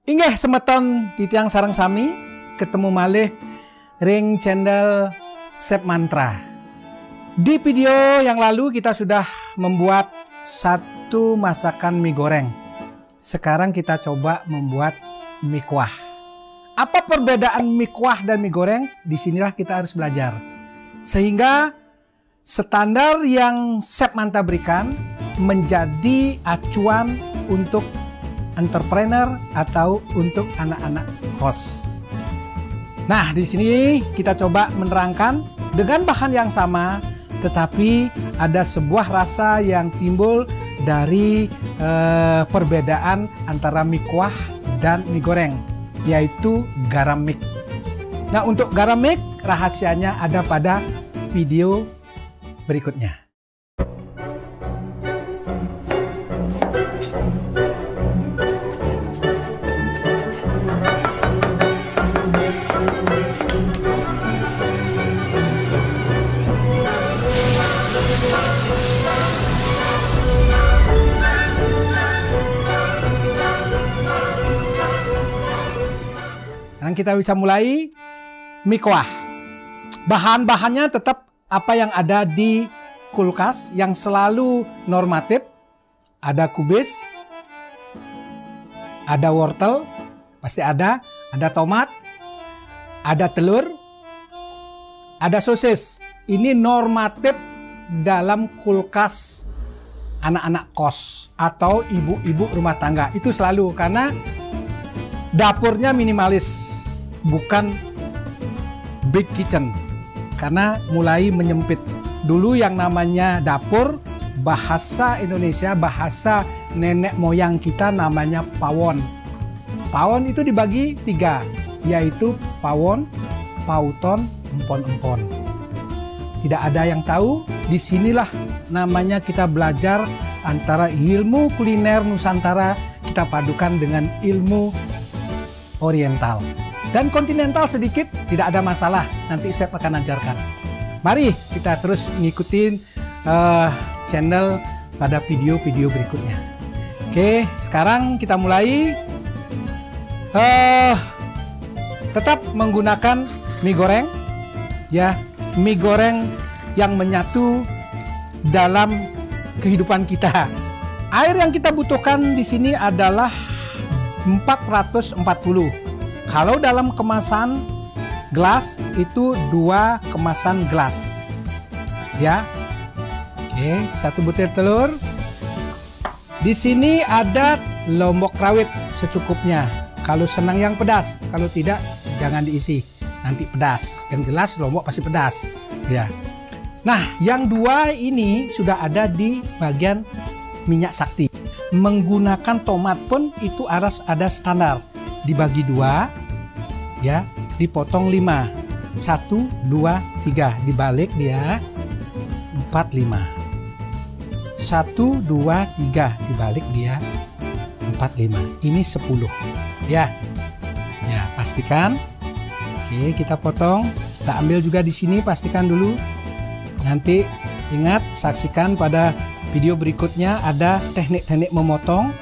Inggih semeton titiang sareng sami ketemu malih ring channel Chef Mantra. Di video yang lalu kita sudah membuat satu masakan mie goreng. Sekarang kita coba membuat mie kuah. Apa perbedaan mie kuah dan mie goreng? Disinilah kita harus belajar. Sehingga standar yang Chef Mantra berikan menjadi acuan untuk entrepreneur atau untuk anak-anak kos. Nah, di sini kita coba menerangkan dengan bahan yang sama, tetapi ada sebuah rasa yang timbul dari perbedaan antara mie kuah dan mie goreng, yaitu garam mix. Nah, untuk garam mix rahasianya ada pada video berikutnya. Dan kita bisa mulai mie kuah. Bahan-bahannya tetap apa yang ada di kulkas yang selalu normatif. Ada kubis, ada wortel, pasti ada tomat, ada telur, ada sosis. Ini normatif dalam kulkas anak-anak kos atau ibu-ibu rumah tangga. Itu selalu karena dapurnya minimalis, bukan big kitchen, karena mulai menyempit. Dulu yang namanya dapur, bahasa Indonesia, bahasa nenek moyang kita namanya pawon. Pawon itu dibagi 3, yaitu pawon, pauton, empon-empon. Tidak ada yang tahu, disinilah namanya kita belajar antara ilmu kuliner Nusantara kita padukan dengan ilmu oriental dan kontinental sedikit, tidak ada masalah, nanti Chef akan ajarkan. Mari kita terus ngikutin channel pada video-video berikutnya. Oke, sekarang kita mulai. Tetap menggunakan mie goreng, ya, mie goreng yang menyatu dalam kehidupan kita. Air yang kita butuhkan di sini adalah 440. Kalau dalam kemasan gelas itu 2 kemasan gelas. Ya. Oke, 1 butir telur. Di sini ada lombok rawit secukupnya. Kalau senang yang pedas, kalau tidak jangan diisi. Nanti pedas. Yang jelas lombok pasti pedas. Ya. Nah, yang 2 ini sudah ada di bagian minyak sakti. Menggunakan tomat pun itu harus ada standar, dibagi 2, ya, dipotong 5, 1, 2, 3, dibalik dia 4, 5, 1, 2, 3, dibalik dia 4, 5, ini 10, ya, ya, pastikan. Oke, kita potong, kita ambil juga di sini, pastikan dulu. Nanti ingat, saksikan pada video berikutnya ada teknik-teknik memotong.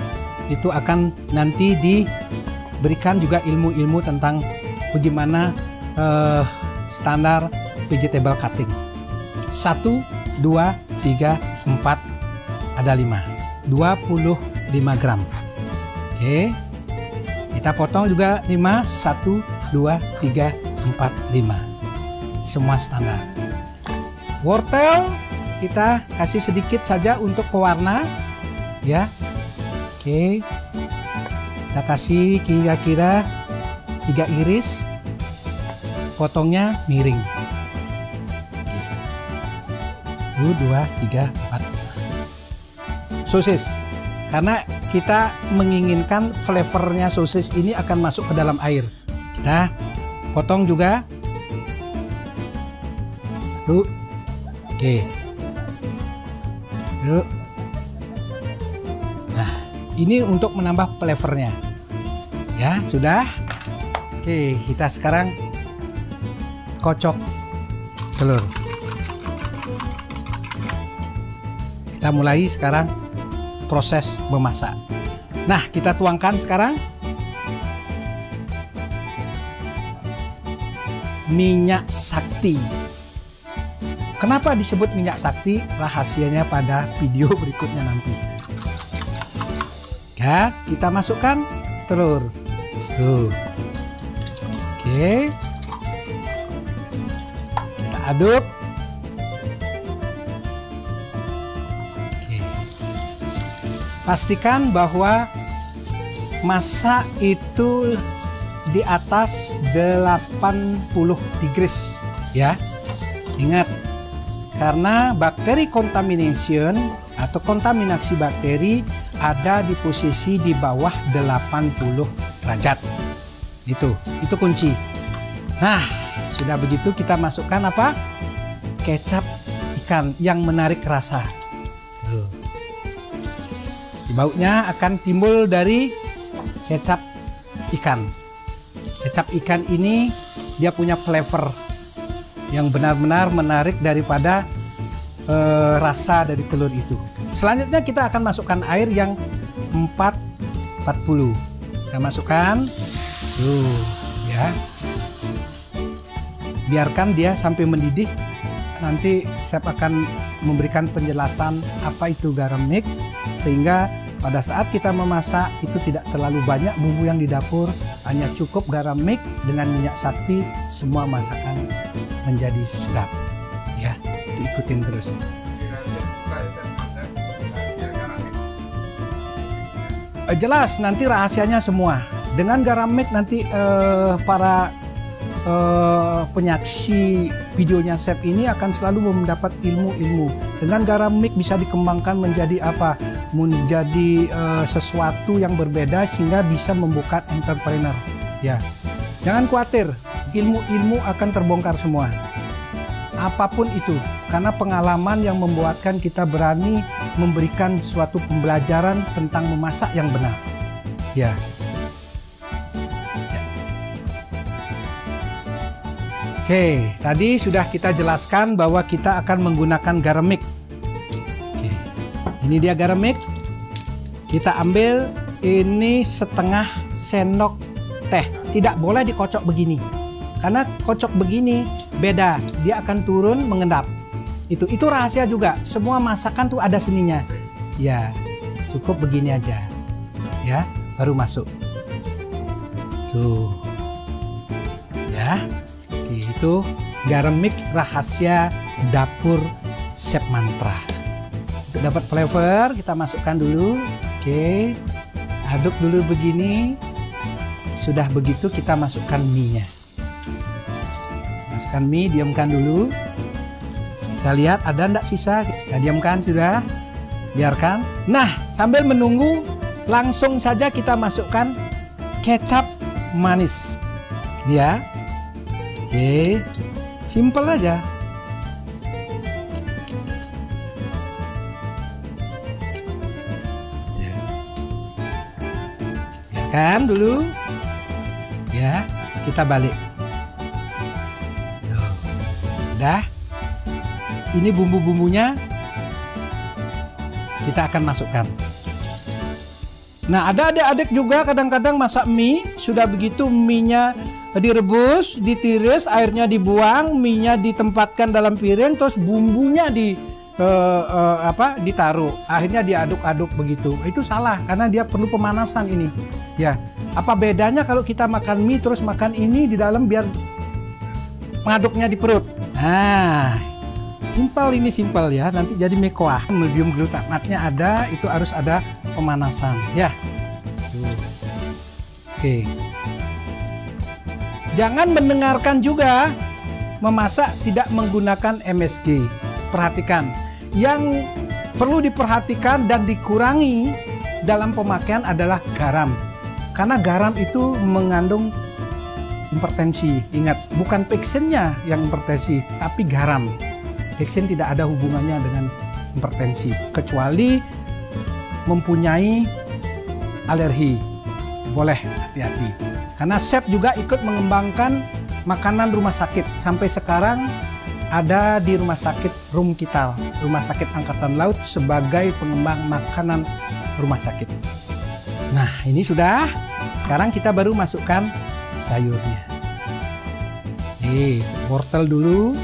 Itu akan nanti diberikan juga ilmu-ilmu tentang bagaimana standar vegetable cutting. 1, 2, 3, 4, ada 5, 25 gram. Oke, kita potong juga 5, 1, 2, 3, 4, 5, semua standar. Wortel kita kasih sedikit saja untuk pewarna, ya. Oke, kita kasih kira-kira 3 iris, potongnya miring. 1, 2, 3, 4, 5. Sosis, karena kita menginginkan flavornya sosis ini akan masuk ke dalam air. Kita potong juga. Tuh. Oke. Yuk. Nah, ini untuk menambah flavornya. Ya, sudah. Oke, kita sekarang kocok telur. Kita mulai sekarang proses memasak. Nah, kita tuangkan sekarang minyak sakti. Kenapa disebut minyak sakti? Rahasianya pada video berikutnya nanti. Ya, kita masukkan telur. Tuh. Oke. Kita aduk. Oke. Pastikan bahwa masak itu di atas 80 degrees ya. Ingat, karena bakteri contamination atau kontaminasi bakteri ada di posisi di bawah 80 derajat. Itu kunci. Nah, sudah begitu kita masukkan apa? Kecap ikan yang menarik rasa. Tuh. Baunya akan timbul dari kecap ikan. Kecap ikan ini dia punya flavor yang benar-benar menarik daripada rasa dari telur itu. Selanjutnya kita akan masukkan air yang 40. Kita masukkan, tuh ya. Biarkan dia sampai mendidih. Nanti saya akan memberikan penjelasan apa itu garam mix, sehingga pada saat kita memasak itu tidak terlalu banyak bumbu yang di dapur, hanya cukup garam mix dengan minyak sakti, semua masakan menjadi sedap. Ya, diikutin terus. Jelas nanti rahasianya semua. Dengan garam mix nanti para penyaksi videonya Chef ini akan selalu mendapat ilmu-ilmu. Dengan garam mix bisa dikembangkan menjadi apa? Menjadi sesuatu yang berbeda sehingga bisa membuka entrepreneur. Ya, jangan khawatir, ilmu-ilmu akan terbongkar semua. Apapun itu, karena pengalaman yang membuatkan kita berani memberikan suatu pembelajaran tentang memasak yang benar. Ya. Oke, tadi sudah kita jelaskan bahwa kita akan menggunakan garam mix. Oke, ini dia garam mix. Kita ambil ini setengah sendok teh. Tidak boleh dikocok begini. Karena kocok begini beda, dia akan turun mengendap. Itu rahasia juga. Semua masakan tuh ada seninya. Ya, cukup begini aja. Ya, baru masuk. Tuh. Ya. Itu garam mix rahasia dapur Chef Mantra. Untuk dapat flavor kita masukkan dulu. Oke. Aduk dulu begini. Sudah begitu kita masukkan mie-nya. Masukkan mie, diamkan dulu. Kita lihat ada enggak sisa. Kita diamkan sudah. Biarkan. Nah, sambil menunggu langsung saja kita masukkan kecap manis. Ya. Oke, simple aja. Biarkan dulu. Ya, kita balik. Udah. Ini bumbu-bumbunya kita akan masukkan. Nah, ada adik-adik juga kadang-kadang masak mie, sudah begitu mie-nya direbus, ditiris, airnya dibuang, mie-nya ditempatkan dalam piring, terus bumbunya ditaruh. Akhirnya diaduk-aduk begitu. Itu salah karena dia perlu pemanasan ini. Ya, apa bedanya kalau kita makan mie terus makan ini di dalam biar mengaduknya di perut. Nah, simpel ya. Nanti jadi mie kuah. Medium glutamatnya ada, itu harus ada pemanasan. Ya. Oke. Jangan mendengarkan juga memasak tidak menggunakan MSG. Perhatikan, yang perlu diperhatikan dan dikurangi dalam pemakaian adalah garam. Karena garam itu mengandung hipertensi. Ingat, bukan peksinnya yang hipertensi, tapi garam. Peksin tidak ada hubungannya dengan hipertensi, kecuali mempunyai alergi. Boleh hati-hati. Karena chef juga ikut mengembangkan makanan rumah sakit. Sampai sekarang ada di rumah sakit Rumkital, Rumah Sakit Angkatan Laut sebagai pengembang makanan rumah sakit. Nah, ini sudah. Sekarang kita baru masukkan sayurnya. Oke, wortel dulu.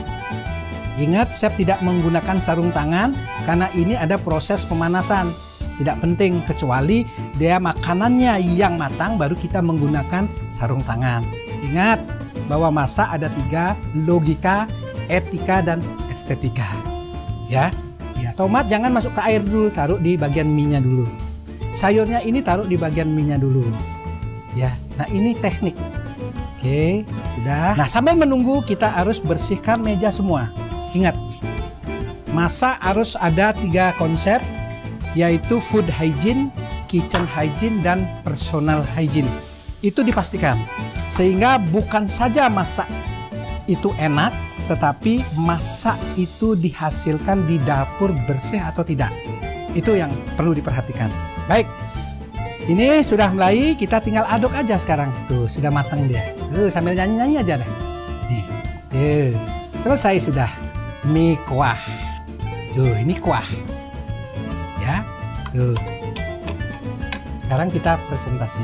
Ingat, chef tidak menggunakan sarung tangan karena ini ada proses pemanasan. Tidak penting, kecuali dia makanannya yang matang baru kita menggunakan sarung tangan. Ingat bahwa masak ada 3, logika, etika, dan estetika. Ya, tomat jangan masuk ke air dulu, taruh di bagian mie-nya dulu. Sayurnya ini taruh di bagian mie-nya dulu. Ya, nah ini teknik. Oke, sudah. Nah, sambil menunggu kita harus bersihkan meja semua. Ingat, masak harus ada 3 konsep, yaitu food hygiene, kitchen hygiene, dan personal hygiene. Itu dipastikan. Sehingga bukan saja masak itu enak, tetapi masak itu dihasilkan di dapur bersih atau tidak. Itu yang perlu diperhatikan. Baik, ini sudah mulai, kita tinggal aduk aja sekarang. Tuh, sudah matang dia. Tuh, sambil nyanyi-nyanyi aja deh. Nih, tuh, selesai sudah. Mie kuah. Tuh, ini kuah. Ya, tuh. Sekarang kita presentasi.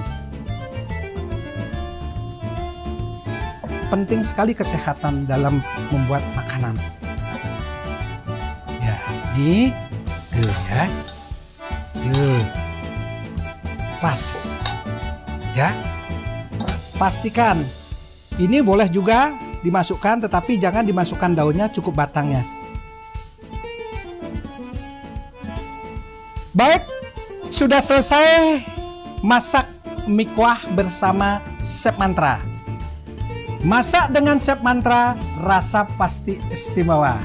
Penting sekali kesehatan dalam membuat makanan. Ya, ini tuh ya. Tuh. Pas. Ya. Pastikan ini boleh juga dimasukkan, tetapi jangan dimasukkan daunnya, cukup batangnya. Baik, sudah selesai masak mie kuah bersama Chef Mantra. Masak dengan Chef Mantra, rasa pasti istimewa.